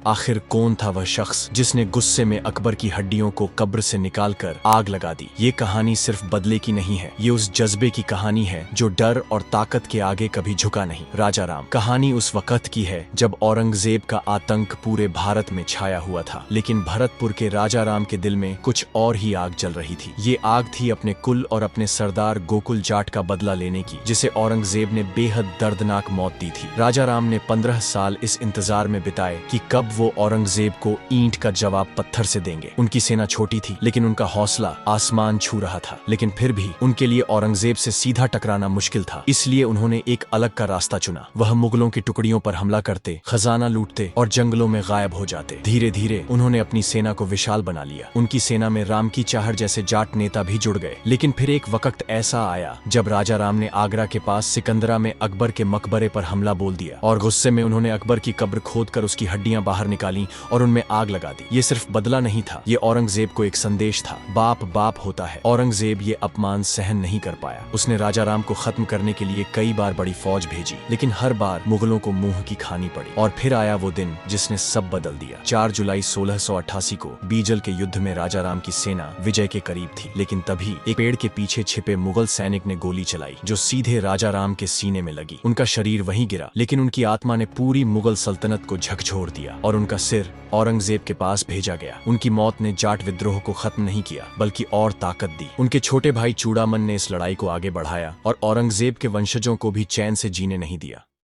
आखिर कौन था वह शख्स जिसने गुस्से में अकबर की हड्डियों को कब्र से निकालकर आग लगा दी। ये कहानी सिर्फ बदले की नहीं है, ये उस जज्बे की कहानी है जो डर और ताकत के आगे कभी झुका नहीं। राजा राम कहानी उस वक्त की है जब औरंगजेब का आतंक पूरे भारत में छाया हुआ था, लेकिन भरतपुर के राजा राम के दिल में कुछ और ही आग जल रही थी। ये आग थी अपने कुल और अपने सरदार गोकुल जाट का बदला लेने की, जिसे औरंगजेब ने बेहद दर्दनाक मौत दी थी। राजा राम ने 15 साल इस इंतजार में बिताए कि कब वो औरंगजेब को ईंट का जवाब पत्थर से देंगे। उनकी सेना छोटी थी, लेकिन उनका हौसला आसमान छू रहा था। लेकिन फिर भी उनके लिए औरंगजेब से सीधा टकराना मुश्किल था, इसलिए उन्होंने एक अलग का रास्ता चुना। वह मुगलों की टुकड़ियों पर हमला करते, खजाना लूटते और जंगलों में गायब हो जाते। धीरे धीरे उन्होंने अपनी सेना को विशाल बना लिया। उनकी सेना में राम की चाहर जैसे जाट नेता भी जुड़ गए। लेकिन फिर एक वक्त ऐसा आया जब राजा राम ने आगरा के पास सिकंदरा में अकबर के मकबरे पर हमला बोल दिया और गुस्से में उन्होंने अकबर की कब्र खोदकर उसकी हड्डियां बाहर निकाली और उनमें आग लगा दी। ये सिर्फ बदला नहीं था, ये औरंगजेब को एक संदेश था। बाप बाप होता है। औरंगजेब ये अपमान सहन नहीं कर पाया। उसने राजा राम को खत्म करने के लिए कई बार बड़ी फौज भेजी, लेकिन हर बार मुगलों को मुंह की खानी पड़ी। और फिर आया वो दिन जिसने सब बदल दिया। 4 जुलाई 1688 को बीजल के युद्ध में राजा राम की सेना विजय के करीब थी, लेकिन तभी एक पेड़ के पीछे छिपे मुगल सैनिक ने गोली चलाई जो सीधे राजा राम के सीने में लगी। उनका शरीर वहीं गिरा, लेकिन उनकी आत्मा ने पूरी मुगल सल्तनत को झकझोर दिया और उनका सिर औरंगजेब के पास भेजा गया। उनकी मौत ने जाट विद्रोह को खत्म नहीं किया, बल्कि और ताकत दी। उनके छोटे भाई चूड़ामन ने इस लड़ाई को आगे बढ़ाया और औरंगजेब के वंशजों को भी चैन से जीने नहीं दिया।